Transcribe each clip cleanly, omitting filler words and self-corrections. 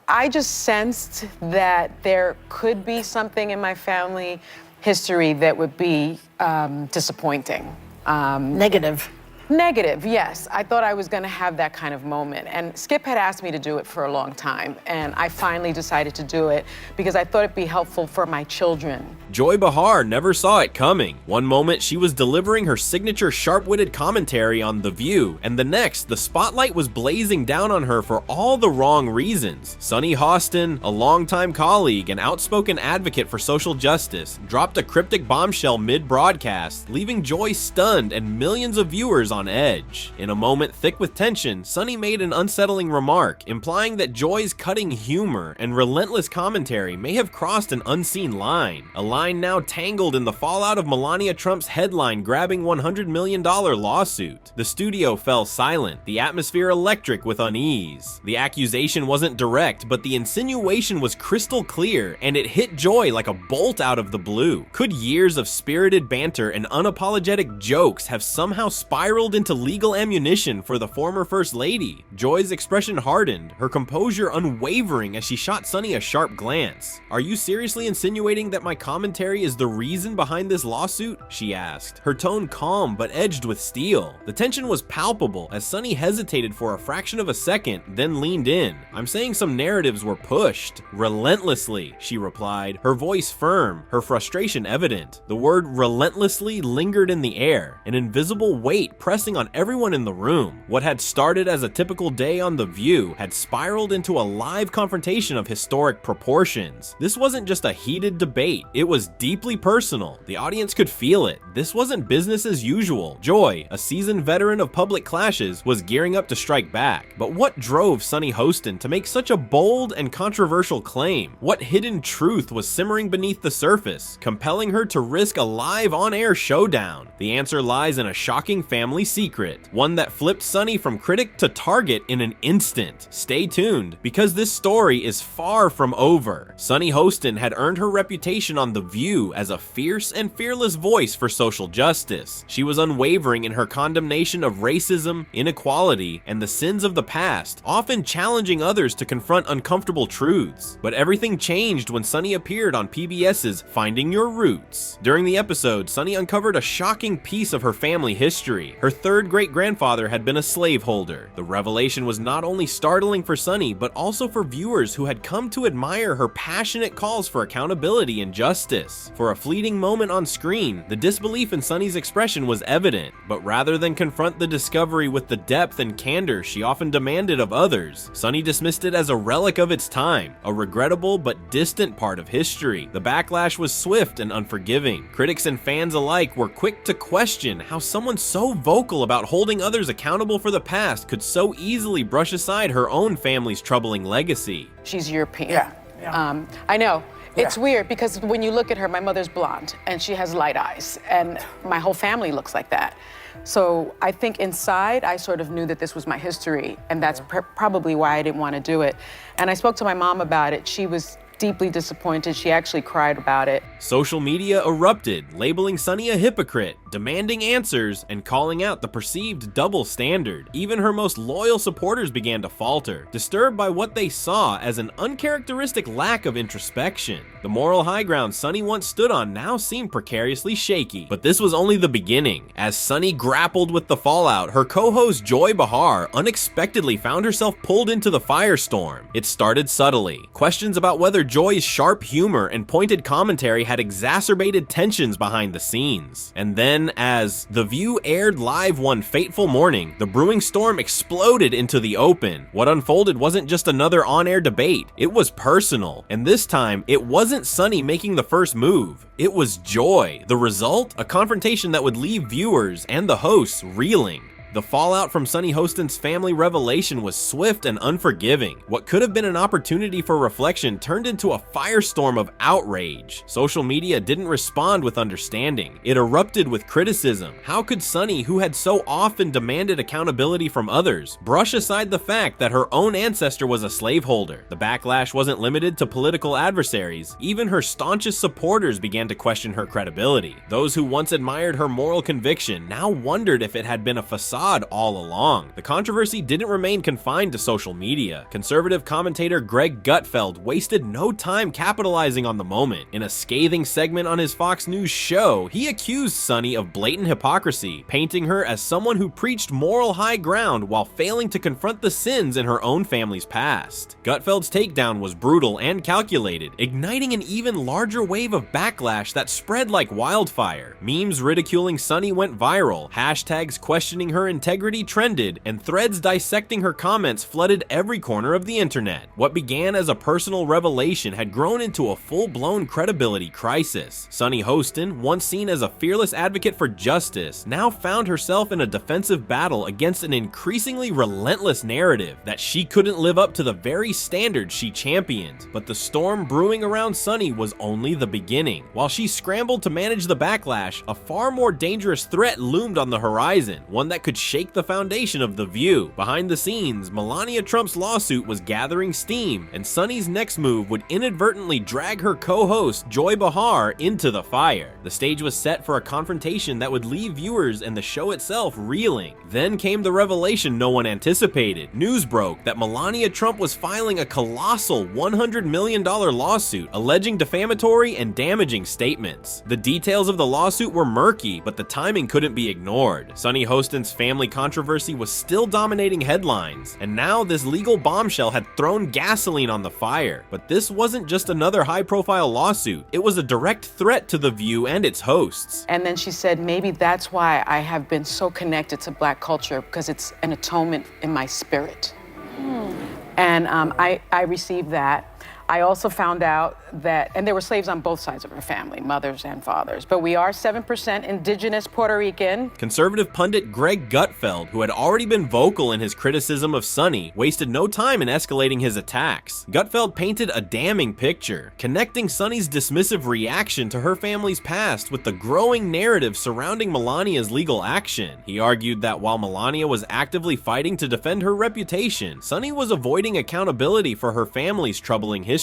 I just sensed that there could be something in my family history that would be disappointing. Negative, yes. I thought I was gonna have that kind of moment. And Skip had asked me to do it for a long time, and I finally decided to do it because I thought it'd be helpful for my children. Joy Behar never saw it coming. One moment, she was delivering her signature sharp-witted commentary on The View, and the next, the spotlight was blazing down on her for all the wrong reasons. Sunny Hostin, a longtime colleague and outspoken advocate for social justice, dropped a cryptic bombshell mid-broadcast, leaving Joy stunned and millions of viewers on edge. In a moment thick with tension, Sunny made an unsettling remark, implying that Joy's cutting humor and relentless commentary may have crossed an unseen line, a line now tangled in the fallout of Melania Trump's headline-grabbing $100 million lawsuit. The studio fell silent, the atmosphere electric with unease. The accusation wasn't direct, but the insinuation was crystal clear, and it hit Joy like a bolt out of the blue. Could years of spirited banter and unapologetic jokes have somehow spiraled into legal ammunition for the former First Lady? Joy's expression hardened, her composure unwavering as she shot Sunny a sharp glance. "Are you seriously insinuating that my commentary is the reason behind this lawsuit?" she asked, her tone calm but edged with steel. The tension was palpable as Sunny hesitated for a fraction of a second, then leaned in. "I'm saying some narratives were pushed relentlessly," she replied, her voice firm, her frustration evident. The word relentlessly lingered in the air, an invisible weight pressing on everyone in the room. What had started as a typical day on The View had spiraled into a live confrontation of historic proportions. This wasn't just a heated debate, it was deeply personal. The audience could feel it. This wasn't business as usual. Joy, a seasoned veteran of public clashes, was gearing up to strike back. But what drove Sunny Hostin to make such a bold and controversial claim? What hidden truth was simmering beneath the surface, compelling her to risk a live on-air showdown? The answer lies in a shocking family secret, one that flipped Sunny from critic to target in an instant. Stay tuned, because this story is far from over. Sunny Hostin had earned her reputation on The View as a fierce and fearless voice for social justice. She was unwavering in her condemnation of racism, inequality, and the sins of the past, often challenging others to confront uncomfortable truths. But everything changed when Sunny appeared on PBS's Finding Your Roots. During the episode, Sunny uncovered a shocking piece of her family history. Her third great-grandfather had been a slaveholder. The revelation was not only startling for Sunny, but also for viewers who had come to admire her passionate calls for accountability and justice. For a fleeting moment on screen, the disbelief in Sunny's expression was evident, but rather than confront the discovery with the depth and candor she often demanded of others, Sunny dismissed it as a relic of its time, a regrettable but distant part of history. The backlash was swift and unforgiving. Critics and fans alike were quick to question how someone so vocal about holding others accountable for the past could so easily brush aside her own family's troubling legacy. She's European. Yeah. I know. It's Yeah. weird because when you look at her, my mother's blonde and she has light eyes, and my whole family looks like that. So I think inside I sort of knew that this was my history, and that's probably why I didn't want to do it. And I spoke to my mom about it. She was deeply disappointed. She actually cried about it. Social media erupted, labeling Sunny a hypocrite, demanding answers, and calling out the perceived double standard. Even her most loyal supporters began to falter, disturbed by what they saw as an uncharacteristic lack of introspection. The moral high ground Sunny once stood on now seemed precariously shaky. But this was only the beginning. As Sunny grappled with the fallout, her co-host Joy Behar unexpectedly found herself pulled into the firestorm. It started subtly. Questions about whether Joy's sharp humor and pointed commentary had exacerbated tensions behind the scenes. And then, as The View aired live one fateful morning, the brewing storm exploded into the open. What unfolded wasn't just another on-air debate, it was personal. And this time, it wasn't Sunny making the first move. It was Joy. The result? A confrontation that would leave viewers and the hosts reeling. The fallout from Sunny Hostin's family revelation was swift and unforgiving. What could have been an opportunity for reflection turned into a firestorm of outrage. Social media didn't respond with understanding. It erupted with criticism. How could Sunny, who had so often demanded accountability from others, brush aside the fact that her own ancestor was a slaveholder? The backlash wasn't limited to political adversaries. Even her staunchest supporters began to question her credibility. Those who once admired her moral conviction now wondered if it had been a facade facade all along. The controversy didn't remain confined to social media. Conservative commentator Greg Gutfeld wasted no time capitalizing on the moment. In a scathing segment on his Fox News show, he accused Sonny of blatant hypocrisy, painting her as someone who preached moral high ground while failing to confront the sins in her own family's past. Gutfeld's takedown was brutal and calculated, igniting an even larger wave of backlash that spread like wildfire. Memes ridiculing Sonny went viral, hashtags questioning her integrity trended, and threads dissecting her comments flooded every corner of the internet. What began as a personal revelation had grown into a full-blown credibility crisis. Sonny Hostin, once seen as a fearless advocate for justice, now found herself in a defensive battle against an increasingly relentless narrative that she couldn't live up to the very standards she championed. But the storm brewing around Sonny was only the beginning. While she scrambled to manage the backlash, a far more dangerous threat loomed on the horizon, one that could shake the foundation of The View. Behind the scenes, Melania Trump's lawsuit was gathering steam, and Sonny's next move would inadvertently drag her co-host Joy Behar into the fire. The stage was set for a confrontation that would leave viewers and the show itself reeling. Then came the revelation no one anticipated. News broke that Melania Trump was filing a colossal $100 million lawsuit alleging defamatory and damaging statements. The details of the lawsuit were murky, but the timing couldn't be ignored. Sonny Hostin's family controversy was still dominating headlines, and now this legal bombshell had thrown gasoline on the fire. But this wasn't just another high-profile lawsuit. It was a direct threat to The View and its hosts. And then she said, maybe that's why I have been so connected to Black culture, because it's an atonement in my spirit. And I received that. I also found out that, and there were slaves on both sides of her family, mothers and fathers, but we are 7% indigenous Puerto Rican. Conservative pundit Greg Gutfeld, who had already been vocal in his criticism of Sonny, wasted no time in escalating his attacks. Gutfeld painted a damning picture, connecting Sonny's dismissive reaction to her family's past with the growing narrative surrounding Melania's legal action. He argued that while Melania was actively fighting to defend her reputation, Sonny was avoiding accountability for her family's troubling history.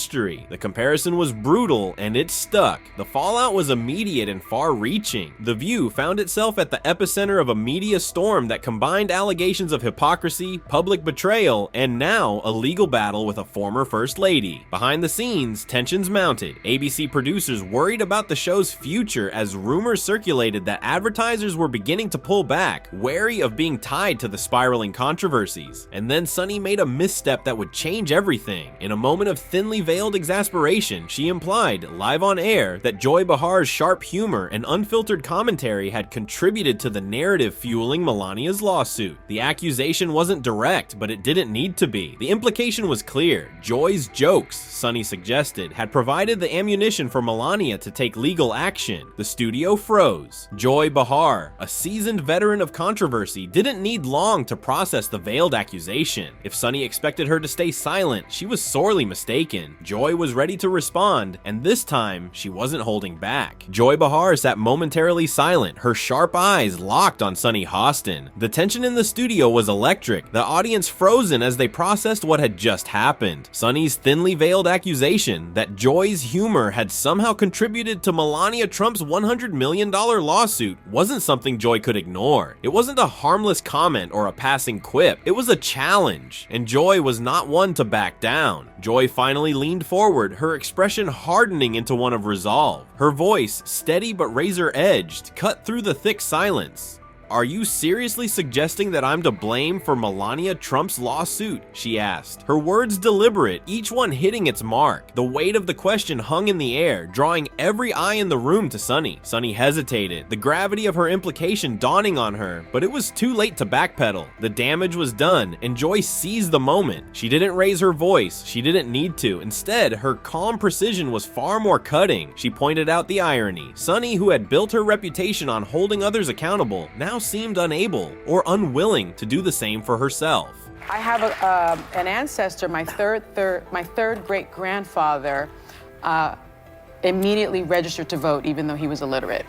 The comparison was brutal, and it stuck. The fallout was immediate and far-reaching. The View found itself at the epicenter of a media storm that combined allegations of hypocrisy, public betrayal, and now a legal battle with a former First Lady. Behind the scenes, tensions mounted. ABC producers worried about the show's future as rumors circulated that advertisers were beginning to pull back, wary of being tied to the spiraling controversies. And then Sonny made a misstep that would change everything. In a moment of thinly veiled exasperation, she implied, live on air, that Joy Behar's sharp humor and unfiltered commentary had contributed to the narrative fueling Melania's lawsuit. The accusation wasn't direct, but it didn't need to be. The implication was clear. Joy's jokes, Sonny suggested, had provided the ammunition for Melania to take legal action. The studio froze. Joy Behar, a seasoned veteran of controversy, didn't need long to process the veiled accusation. If Sonny expected her to stay silent, she was sorely mistaken. Joy was ready to respond, and this time, she wasn't holding back. Joy Behar sat momentarily silent, her sharp eyes locked on Sonny Hostin. The tension in the studio was electric, the audience frozen as they processed what had just happened. Sonny's thinly veiled accusation that Joy's humor had somehow contributed to Melania Trump's $100 million lawsuit wasn't something Joy could ignore. It wasn't a harmless comment or a passing quip. It was a challenge, and Joy was not one to back down. Joy finally leaned forward, her expression hardening into one of resolve. Her voice, steady but razor-edged, cut through the thick silence. Are you seriously suggesting that I'm to blame for Melania Trump's lawsuit? She asked. Her words deliberate, each one hitting its mark. The weight of the question hung in the air, drawing every eye in the room to Sonny. Sonny hesitated, the gravity of her implication dawning on her, but it was too late to backpedal. The damage was done, and Joy seized the moment. She didn't raise her voice, she didn't need to. Instead, her calm precision was far more cutting. She pointed out the irony. Sonny, who had built her reputation on holding others accountable, now seemed unable or unwilling to do the same for herself. I have an ancestor, my third great grandfather, immediately registered to vote, even though he was illiterate.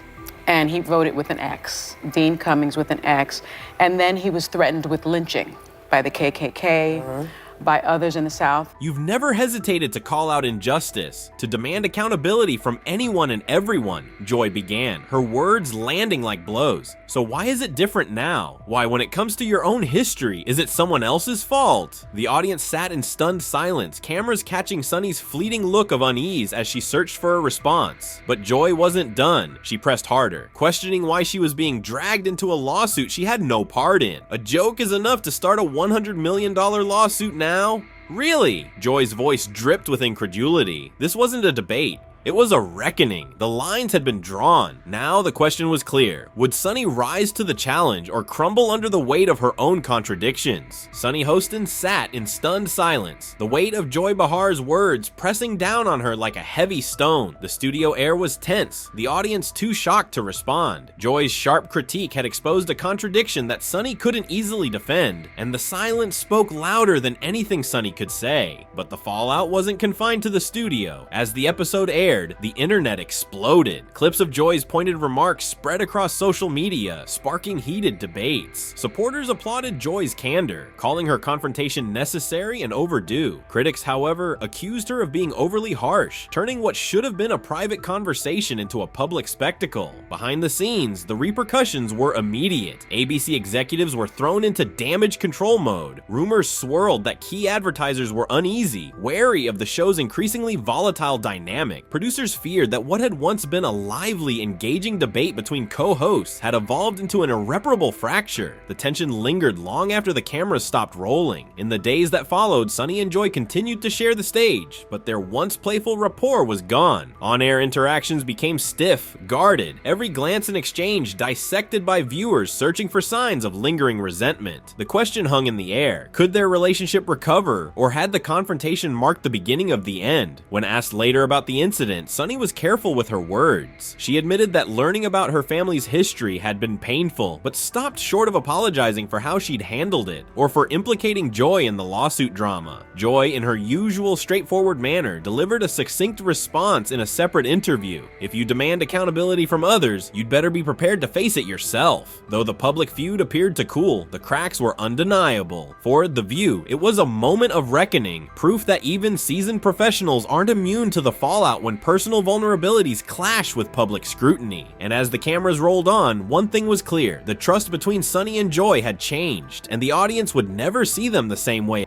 And he voted with an X, Dean Cummings with an X. And then he was threatened with lynching by the KKK. by others in the South. You've never hesitated to call out injustice, to demand accountability from anyone and everyone, Joy began, her words landing like blows. So why is it different now? Why, when it comes to your own history, is it someone else's fault? The audience sat in stunned silence, cameras catching Sunny's fleeting look of unease as she searched for a response. But Joy wasn't done. She pressed harder, questioning why she was being dragged into a lawsuit she had no part in. A joke is enough to start a $100 million lawsuit now? Really? Joy's voice dripped with incredulity. This wasn't a debate. It was a reckoning. The lines had been drawn. Now the question was clear. Would Sunny rise to the challenge or crumble under the weight of her own contradictions? Sunny Hostin sat in stunned silence, the weight of Joy Behar's words pressing down on her like a heavy stone. The studio air was tense, the audience too shocked to respond. Joy's sharp critique had exposed a contradiction that Sunny couldn't easily defend, and the silence spoke louder than anything Sunny could say. But the fallout wasn't confined to the studio. As the episode aired, the internet exploded. Clips of Joy's pointed remarks spread across social media, sparking heated debates. Supporters applauded Joy's candor, calling her confrontation necessary and overdue. Critics, however, accused her of being overly harsh, turning what should have been a private conversation into a public spectacle. Behind the scenes, the repercussions were immediate. ABC executives were thrown into damage control mode. Rumors swirled that key advertisers were uneasy, wary of the show's increasingly volatile dynamic. Producers feared that what had once been a lively, engaging debate between co-hosts had evolved into an irreparable fracture. The tension lingered long after the cameras stopped rolling. In the days that followed, Sunny and Joy continued to share the stage, but their once playful rapport was gone. On-air interactions became stiff, guarded, every glance and exchange dissected by viewers searching for signs of lingering resentment. The question hung in the air. Could their relationship recover, or had the confrontation marked the beginning of the end? When asked later about the incident, Sunny was careful with her words. She admitted that learning about her family's history had been painful, but stopped short of apologizing for how she'd handled it, or for implicating Joy in the lawsuit drama. Joy, in her usual straightforward manner, delivered a succinct response in a separate interview. If you demand accountability from others, you'd better be prepared to face it yourself. Though the public feud appeared to cool, the cracks were undeniable. For The View, it was a moment of reckoning, proof that even seasoned professionals aren't immune to the fallout when personal vulnerabilities clash with public scrutiny. And as the cameras rolled on, one thing was clear: the trust between Sunny and Joy had changed, and the audience would never see them the same way